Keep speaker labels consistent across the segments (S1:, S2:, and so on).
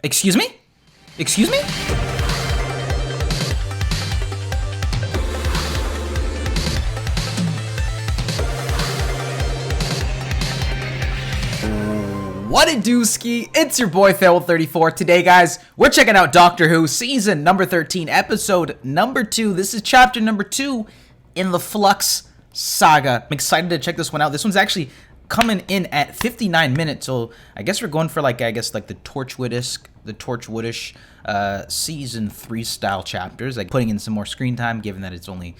S1: Excuse me? Excuse me? What it do, ski? It's your boy Fail34. Today, guys, we're checking out Doctor Who season number 13, episode number 2. This is chapter number 2 in the Flux saga. I'm excited to check this one out. This one's actually coming in at 59 minutes, so I guess we're going for like the Torchwoodish season 3 style chapters, like putting in some more screen time, given that it's only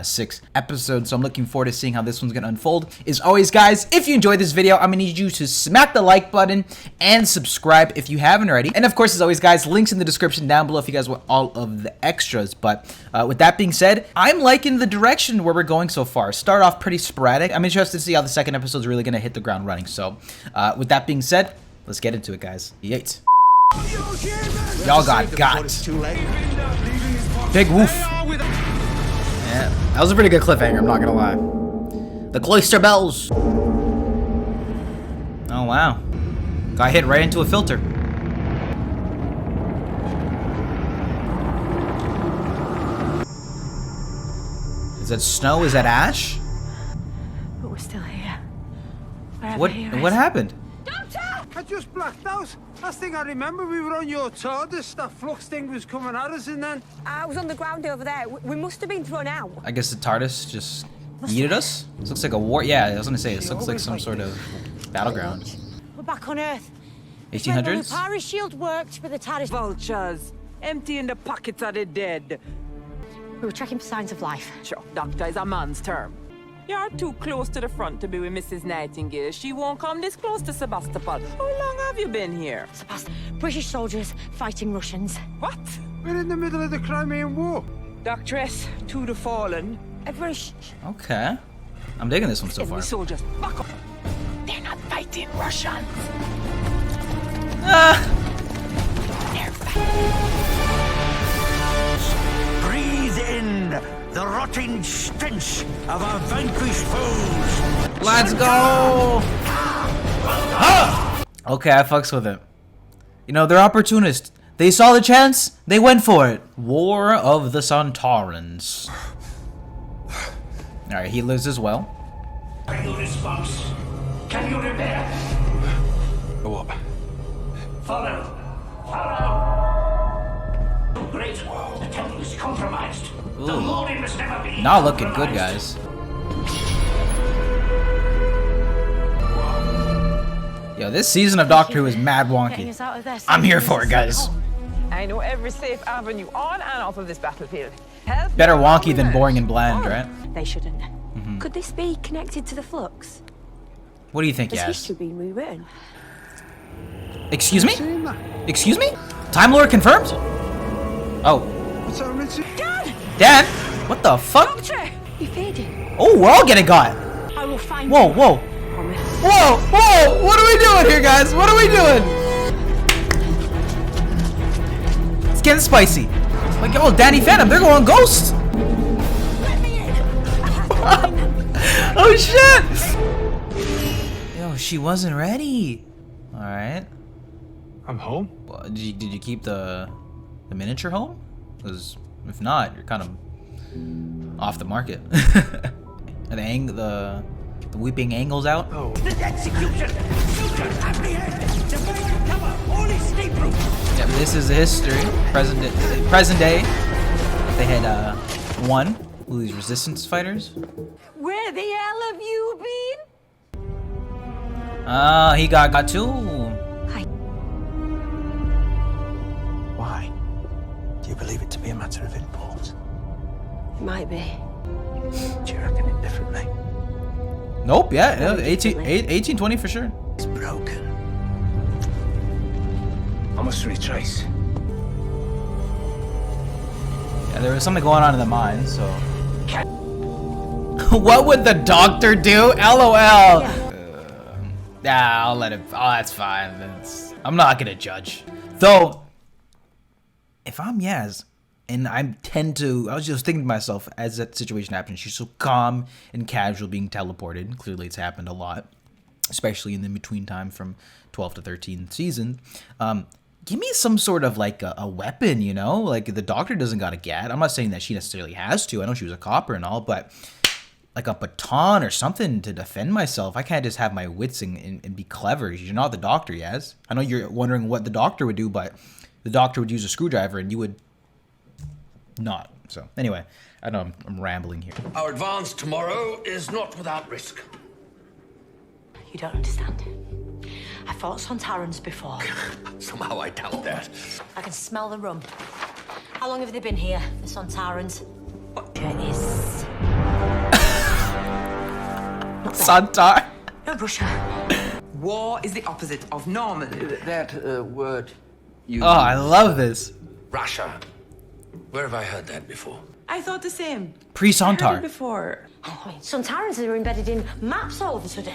S1: 6 episodes. So I'm looking forward to seeing how this one's gonna unfold. As always, guys, if you enjoyed this video, I'm gonna need you to smack the like button and subscribe if you haven't already. And of course, as always, guys, links in the description down below if you guys want all of the extras. But with that being said, I'm liking the direction where we're going so far. Start off pretty sporadic. I'm interested to see how the second episode is really gonna hit the ground running. So with that being said, let's get into it, guys. Yeet. Y'all got. Big woof. Yeah, that was a pretty good cliffhanger, I'm not gonna lie. The cloister bells. Oh, wow. Got hit right into a filter. Is that snow? Is that ash?
S2: But we're still here.
S1: What happened?
S3: I just blacked out. Last thing I remember, we were on your TARDIS. That Flux thing was coming at us, and then
S2: I was on the ground over there. We must have been thrown out.
S1: I guess the TARDIS just yeeted us? This looks like a war. Yeah, I was gonna say, this looks like some sort of battleground.
S2: We're back on Earth.
S1: 1800s?
S2: The Lupari shield worked for the TARDIS.
S4: Vultures, emptying the pockets of the dead.
S2: We were checking for signs of life.
S4: Sure, doctor is a man's term. You're too close to the front to be with Mrs. Nightingale. She won't come this close to Sebastopol. How long have you been here?
S2: British soldiers fighting Russians.
S4: What?
S3: we're in the middle of the Crimean War.
S4: Doctress, to the fallen.
S2: Everybody
S1: Okay. I'm digging this one so far.
S4: The soldiers, back up. They're not fighting Russians. They're
S5: Breathe in the rotting stench of our vanquished foes.
S1: Let's go! Okay, I fucks with it. You know, they're opportunists. They saw the chance, they went for it. War of the Sontarans. Alright, he lives as well.
S5: Can you response? Can you repair?
S3: What?
S5: Follow. Great. The temple is compromised. The molding must never be.
S1: Not looking good, guys. Yo, this season of Doctor Who is mad
S2: getting
S1: wonky.
S2: us out of there.
S1: I'm here for it, guys.
S4: I know every safe avenue on and off of this battlefield. Help
S1: Better
S4: me
S1: wonky
S4: out
S1: than
S4: with
S1: boring
S4: it.
S1: and bland, right?
S2: They shouldn't. Could this be connected to the Flux?
S1: What do you think,
S2: Has
S1: Yaz?
S2: history been rewritten?
S1: Excuse me?
S3: Seen that?
S1: Excuse me? Time Lord confirmed? Oh.
S3: What's that, Richie?
S1: Dan? What the fuck?
S2: Doctor! You're fading.
S1: Oh, we're all getting got.
S2: I will find
S1: Whoa,
S2: you.
S1: whoa.
S2: Promise.
S1: Whoa, whoa! What are we doing here, guys? What are we doing? It's getting spicy. Like, oh, Danny Phantom, they're going ghost.
S2: Let me in. I have to find them.
S1: Oh shit! Yo, she wasn't ready. All right.
S3: I'm home.
S1: Well, did you keep the miniature home? Because if not, you're kind of off the market. Are the weeping angles out?
S3: Oh.
S5: The execution. Shooters apprehended. Divide cover. All escape route.
S1: Yep, this is history. Present day. They had won. Ooh, these resistance fighters.
S2: Where the hell have you been?
S1: He got two.
S2: Hi.
S6: Why? Do you believe it to be a matter of import?
S2: It might be.
S6: Do you reckon it differently?
S1: Nope. Yeah, 1820 for sure.
S6: It's broken.
S5: I must retrace.
S1: Yeah, there was something going on in the mine, so. What would the doctor do? LOL. Yeah, I'll let it. Oh, that's fine. I'm not gonna judge. Though, if I'm Yaz, and I was just thinking to myself as that situation happened, she's so calm and casual being teleported. Clearly, it's happened a lot, especially in the between time from 12 to 13 season. give me some sort of like a weapon, you know? Like the doctor doesn't got a gat. I'm not saying that she necessarily has to. I know she was a copper and all, but like a baton or something to defend myself. I can't just have my wits and be clever. You're not the doctor, Yaz. I know you're wondering what the doctor would do, but the doctor would use a screwdriver and you would not. So anyway, I know I'm rambling here.
S5: Our advance tomorrow is not without risk.
S2: You don't understand. I fought Sontarans before.
S5: Somehow I doubt that.
S2: I can smell the rum. How long have they been here, the Sontarans? It is...
S1: Sontar.
S2: No, Russia.
S4: War is the opposite of normal.
S5: That word you
S1: Oh, I love this.
S5: Russia. Where have I heard that before?
S4: I thought the same.
S1: Pre-Sontar.
S4: I heard it before.
S2: Oh, Sontarans are embedded in maps all of a sudden.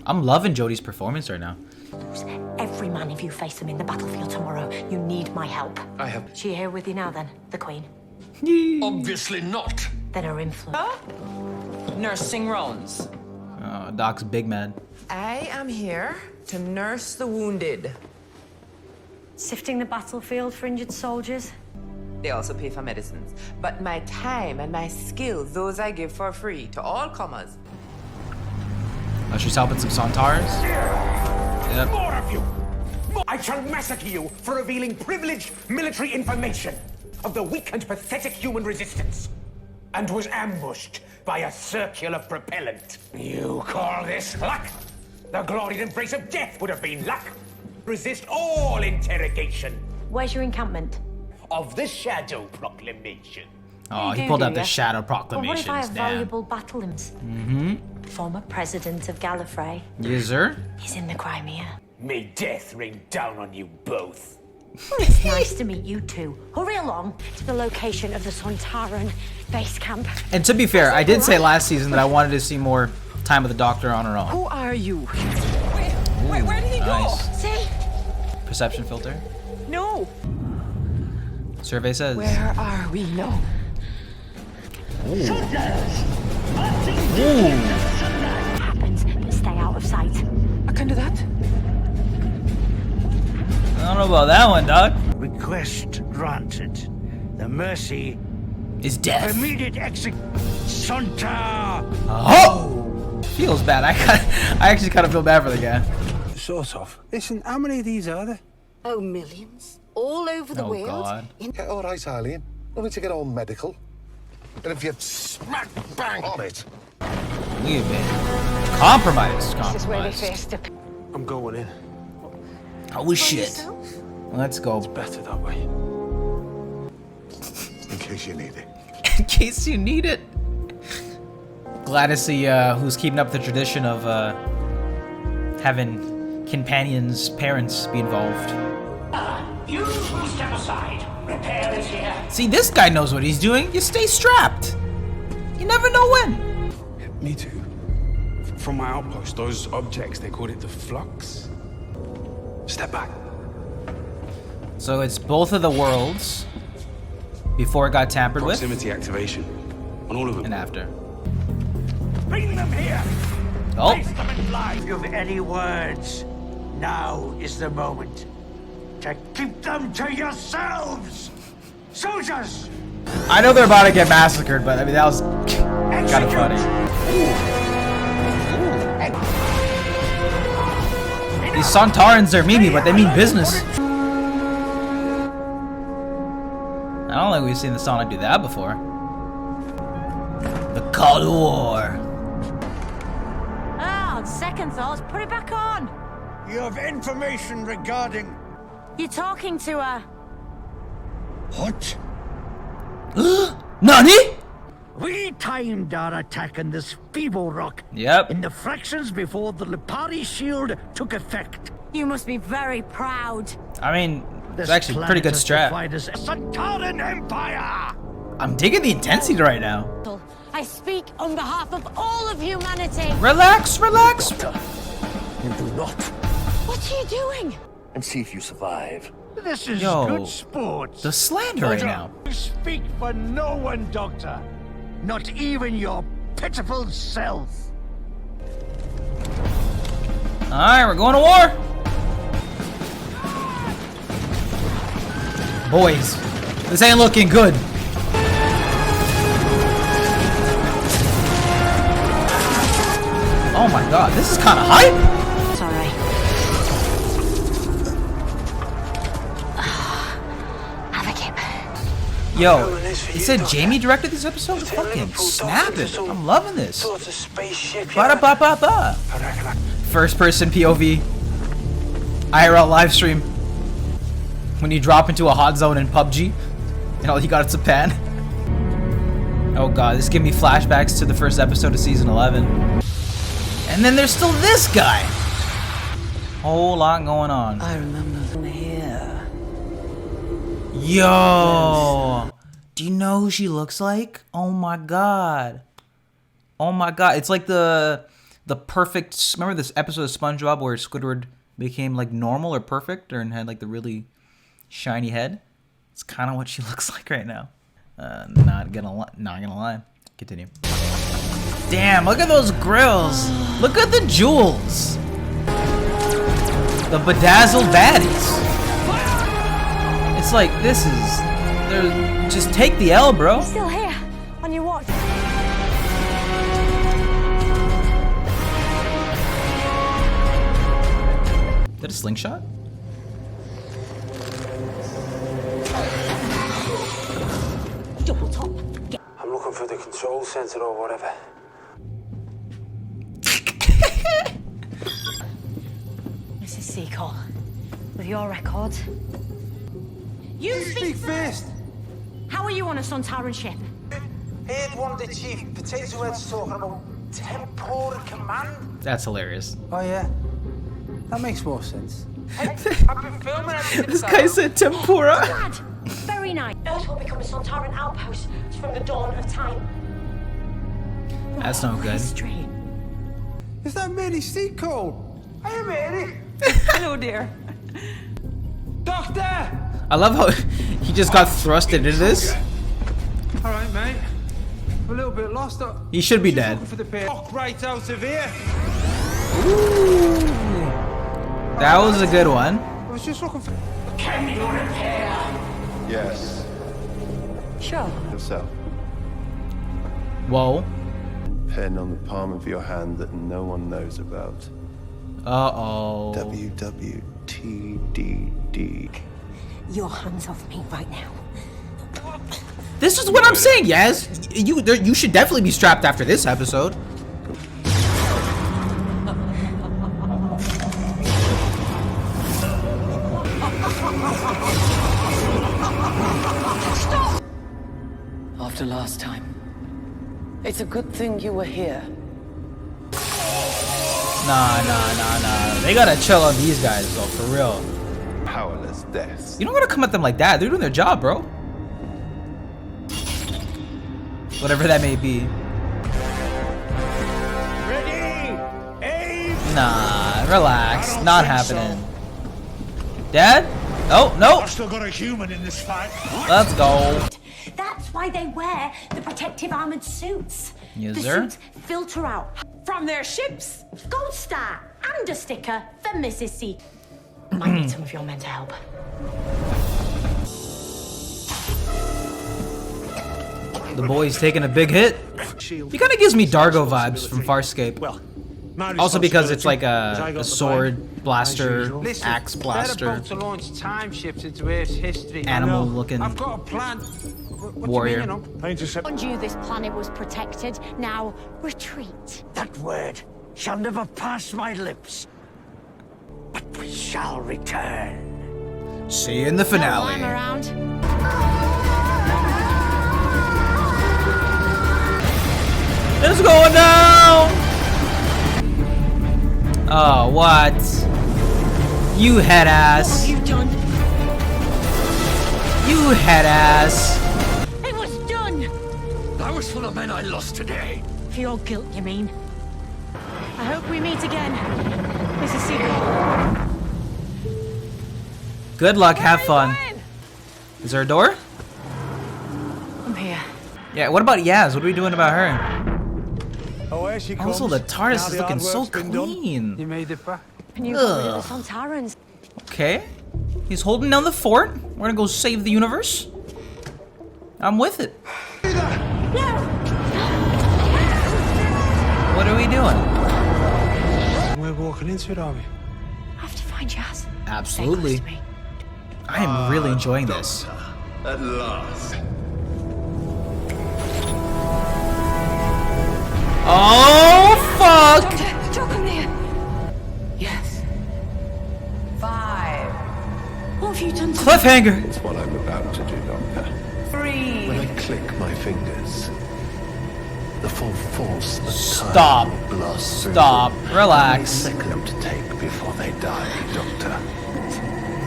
S1: I'm loving Jodie's performance right now.
S2: Lose every man if you face them in the battlefield tomorrow. You need my help.
S5: I have.
S2: She here with you now then, the Queen?
S5: Obviously not.
S2: Then her influence.
S4: Huh? Nursing rounds.
S1: Oh, Doc's big mad.
S4: I am here to nurse the wounded.
S2: Sifting the battlefield for injured soldiers.
S4: They also pay for medicines. But my time and my skills, those I give for free to all comers.
S1: Oh, she's helping some Sontarans? Yep.
S7: More of you! I shall massacre you for revealing privileged military information of the weak and pathetic human resistance, and was ambushed by a circular propellant. You call this luck? The gloried embrace of death would have been luck. Resist all interrogation
S2: Where's your encampment?
S7: of the Shadow Proclamation.
S1: Oh, he
S2: You
S1: pulled
S2: do,
S1: out the
S2: yeah?
S1: Shadow
S2: But what if I
S1: Proclamations.
S2: have
S1: Damn.
S2: valuable battle limbs? Former president of Gallifrey.
S1: Yes, sir.
S2: He's in the Crimea.
S7: May death rain down on you both.
S2: It's nice to meet you two. Hurry along to the location of the Sontaran base camp.
S1: And to be fair, I did say last season that I wanted to see more time with the Doctor on her own.
S4: Who are you? Where did he
S1: Nice.
S4: go?
S2: See?
S1: Perception filter.
S4: No.
S1: Survey says.
S4: Where are we? No.
S2: Happens, but stay out of sight.
S4: I can do that.
S1: I don't know about that one, Doc.
S7: Request granted. The mercy
S1: Is death.
S7: immediate Sontar!
S1: Oh! Feels bad. I actually kind of feel bad for the guy.
S3: Sort of. Listen, how many of these are there?
S8: Oh, millions. All over the
S1: Oh,
S8: world.
S1: God.
S6: Yeah, all right, Eileen. No need to get all medical. And if you smack bang on it.
S1: We've been compromised.
S8: This is where they
S1: Compromised.
S8: face the...
S3: I'm going in.
S1: Oh shit. Let's go.
S3: Better that way.
S6: In case you need it.
S1: In case you need it. Glad to see who's keeping up the tradition of having companions' parents be involved.
S7: You will step aside. Repair is here.
S1: See, this guy knows what he's doing. You stay strapped. You never know when.
S9: Me too. From my outpost, those objects, they called it the Flux. Step back.
S1: So it's both of the worlds before it got tampered with
S9: Proximity activation on all of them.
S1: and after.
S7: Bring them here.
S1: Oh,
S7: Place them in line. If you have any words, now is the moment to keep them to yourselves. Soldiers,
S1: I know they're about to get massacred, but I mean, that was kind of funny. These Sontarans are Mimi, but they mean business. I don't think we've seen the Sonic do that before. The Cold War.
S2: Oh, on second thoughts, put it back on.
S7: you have information regarding
S2: You're talking to her.
S7: what?
S1: Nani?
S7: We timed our attack on this feeble rock
S1: Yep.
S7: in the fractions before the Lipari shield took effect.
S2: You must be very proud.
S1: I mean, it's
S7: This
S1: actually pretty good
S7: planet has
S1: strat.
S7: defied us as Sontaran Empire.
S1: I'm digging the intensity right now.
S2: I speak on behalf of all of humanity.
S1: Relax, relax.
S6: You do not.
S2: What are you doing?
S6: And see if you survive.
S7: This is
S1: Yo,
S7: good sport.
S1: The slander right now.
S7: You speak for no one, Doctor. Not even your pitiful self.
S1: Alright, we're going to war. Boys, this ain't looking good. Oh my god, this is kind of hype.
S2: Sorry. Have a kip.
S1: Yo, he said Jamie directed this episode? Fucking snapping. I'm loving this. Ba-da-ba-ba-ba. First person POV. IRL live stream. When you drop into a hot zone in PUBG and all you got is a pan. Oh god, this give me flashbacks to the first episode of season 11. And then there's still this guy. Whole lot going on.
S8: I remember them here.
S1: Yo, do you know who she looks like? Oh my god. Oh my god, it's like the perfect. Remember this episode of SpongeBob where Squidward became like normal or perfect, or and had like the really shiny head? It's kind of what she looks like right now. Not gonna lie. Continue. Damn, look at those grills. Look at the jewels. The bedazzled baddies. It's like, this is... Just take the L, bro.
S2: Still here. On your watch.
S1: Is that a slingshot?
S2: Double top.
S5: I'm looking for the control center or whatever.
S2: Mrs. Seacole, with your records. You speak first. How are you on a Sontaran ship?
S5: Heard one of the chief potato heads talking about temporal command.
S1: That's hilarious.
S3: Oh yeah, that makes more sense.
S5: I've been filming everything.
S1: This guy said tempura.
S2: Dad, very nice. Earth will become a Sontaran outpost from the dawn of time.
S1: That's no good.
S2: History.
S3: Is that Mary Seacole? Hey Mary.
S4: Hello, dear.
S3: Doctor!
S1: I love how he just got thrust into this.
S3: All right, mate. I'm a little bit lost.
S1: He should be
S3: Just
S1: dead.
S3: looking for the pair. Walk right out of here.
S1: Ooh. That was a good one.
S3: I was just looking for.
S5: Can you repair?
S6: Yes,
S2: Sure.
S6: yourself.
S1: Whoa.
S6: Pen on the palm of your hand that no one knows about.
S1: Uh-oh.
S6: WWTDD.
S2: Your hands off me right now.
S1: This is what I'm saying, Yaz. You should definitely be strapped after this episode.
S8: After last time. It's a good thing you were here.
S1: Nah. They gotta chill on these guys, though, for real.
S6: Powerless deaths.
S1: You don't gotta come at them like that. They're doing their job, bro. Whatever that may be.
S5: Ready? Aim!
S1: Nah, relax. Not happening. Dad? Oh, no.
S5: I've still got a human in this fight.
S1: Let's go.
S2: That's why they wear the protective armored suits.
S1: Yes,
S2: the
S1: sir.
S2: suits filter out
S4: From their ships.
S2: gold star and a sticker for Mrs. C. Might need some of your men to help.
S1: The boy's taking a big hit. He kind of gives me Dargo vibes from Farscape.
S5: Well,
S1: Also because it's like a sword blaster, axe
S3: They're
S1: blaster,
S3: about to launch time ships into Earth's history.
S1: animal looking
S3: I've got a plan. What
S1: warrior.
S3: Do you mean,
S2: Warned you this planet was protected. Now retreat.
S5: that word shall never pass my lips. But we shall return.
S1: See you in the
S2: While I'm
S1: finale.
S2: around.
S1: It's going down! Oh, what? You head ass.
S2: What have you done?
S1: You head ass.
S2: It was done.
S5: That was for the men I lost today.
S2: For your guilt, you mean? I hope we meet again, Mrs. Seacole.
S1: Good luck, have fun. Is there a door?
S2: I'm here.
S1: Yeah, what about Yaz? What are we doing about her?
S5: Oh, here she comes.
S1: Also, the TARDIS
S5: Now
S1: is
S5: the
S1: looking
S5: hard
S1: so
S5: work's been done.
S1: clean.
S3: You made it back.
S2: And you got rid of the Sontarans.
S1: Okay. He's holding down the fort. We're gonna go save the universe. I'm with it. What are we doing?
S3: We're walking into it, are we?
S2: I have to find Yaz.
S1: Absolutely. I am really enjoying this.
S6: At last.
S1: Oh, fuck!
S2: Doctor, don't come near.
S8: Yes. 5,
S2: What have you done to
S1: Cliffhanger!
S6: It's what I'm about to do, Doctor.
S8: 3.
S6: When I click my fingers, the full force of
S1: Stop.
S6: time will blast through
S1: Stop.
S6: them.
S1: Relax.
S6: Only a second to take before they die, Doctor.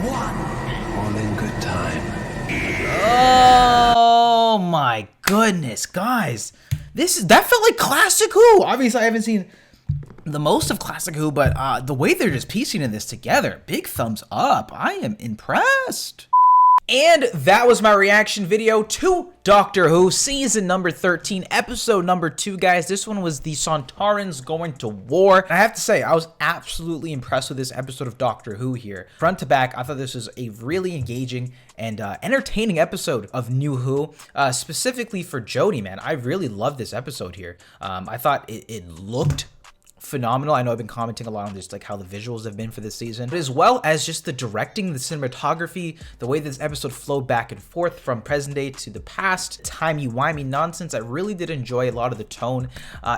S8: 1.
S6: All in good time.
S1: Oh my goodness, guys. That felt like Classic Who. Obviously, I haven't seen the most of Classic Who, but the way they're just piecing in this together, big thumbs up. I am impressed. And that was my reaction video to Doctor Who season number 13, episode number 2, guys. This one was the Sontarans going to war. I have to say, I was absolutely impressed with this episode of Doctor Who here. Front to back, I thought this was a really engaging and entertaining episode of New Who, specifically for Jodie, man. I really loved this episode here. I thought it looked phenomenal. I know I've been commenting a lot on just like how the visuals have been for this season, but as well as just the directing, the cinematography, the way this episode flowed back and forth from present day to the past, timey-wimey nonsense. I really did enjoy a lot of the tone.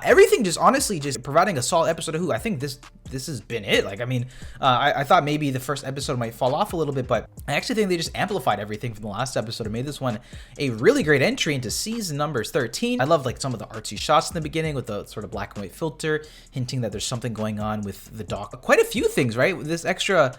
S1: Everything just honestly just providing a solid episode of Who. I think this has been it. Like, I mean, I thought maybe the first episode might fall off a little bit, but I actually think they just amplified everything from the last episode and made this one a really great entry into season numbers 13. I love like some of the artsy shots in the beginning with the sort of black and white filter, hinting that there's something going on with the doc. Quite a few things, right? This extra,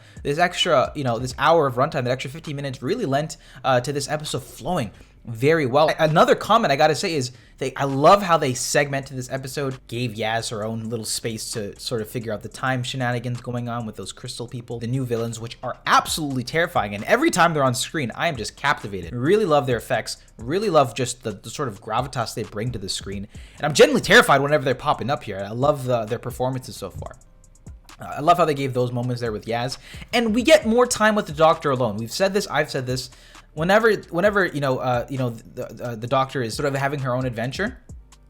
S1: you know, this hour of runtime, that extra 15 minutes really lent to this episode flowing very well. Another comment I gotta say is I love how they segmented this episode, gave Yaz her own little space to sort of figure out the time shenanigans going on with those crystal people, the new villains, which are absolutely terrifying. And every time they're on screen, I am just captivated. Really love their effects, really love just the sort of gravitas they bring to the screen. And I'm genuinely terrified whenever they're popping up here. I love their performances so far. I love how they gave those moments there with Yaz, and we get more time with the Doctor alone. We've said this, I've said this. Whenever the Doctor is sort of having her own adventure,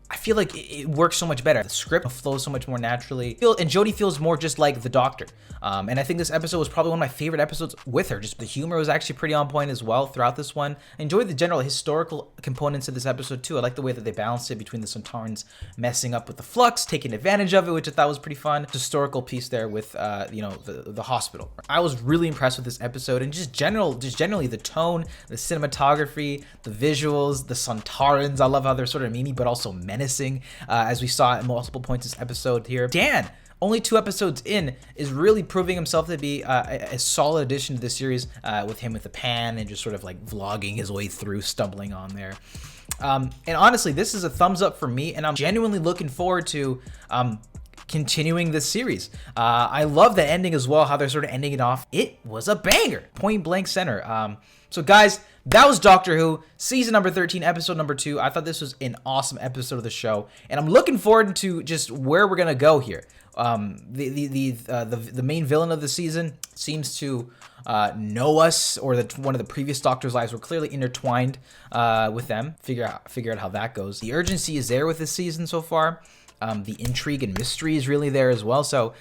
S1: I feel like it works so much better. The script flows so much more naturally. And Jodie feels more just like the Doctor. And I think this episode was probably one of my favorite episodes with her. Just the humor was actually pretty on point as well throughout this one. I enjoyed the general historical components of this episode too. I like the way that they balanced it between the Sontarans messing up with the Flux, taking advantage of it, which I thought was pretty fun. Historical piece there with the hospital. I was really impressed with this episode, and just generally the tone, the cinematography, the visuals, the Sontarans. I love how they're sort of memey but also menacing, as we saw at multiple points this episode here. Dan, only 2 episodes in, is really proving himself to be a solid addition to the series, with him with the pan and just sort of like vlogging his way through, stumbling on there. And honestly, this is a thumbs up for me, and I'm genuinely looking forward to continuing this series. I love the ending as well, how they're sort of ending it off. It was a banger, point blank center. So guys, that was Doctor Who, season number 13, episode number 2. I thought this was an awesome episode of the show, and I'm looking forward to just where we're gonna go here. The main villain of the season seems to know us, or that one of the previous Doctor's lives were clearly intertwined with them. Figure out how that goes. The urgency is there with this season so far. The intrigue and mystery is really there as well. So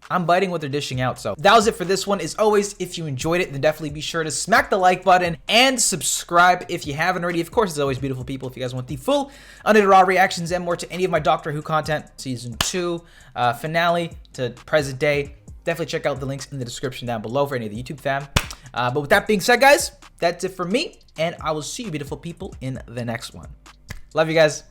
S1: I'm biting what they're dishing out. So that was it for this one. As always, if you enjoyed it, then definitely be sure to smack the like button and subscribe if you haven't already. Of course, as always, beautiful people, if you guys want the full unedited raw reactions and more to any of my Doctor Who content, season 2, finale to present day, definitely check out the links in the description down below for any of the YouTube fam. But with that being said, guys, that's it for me, and I will see you beautiful people in the next one. Love you guys.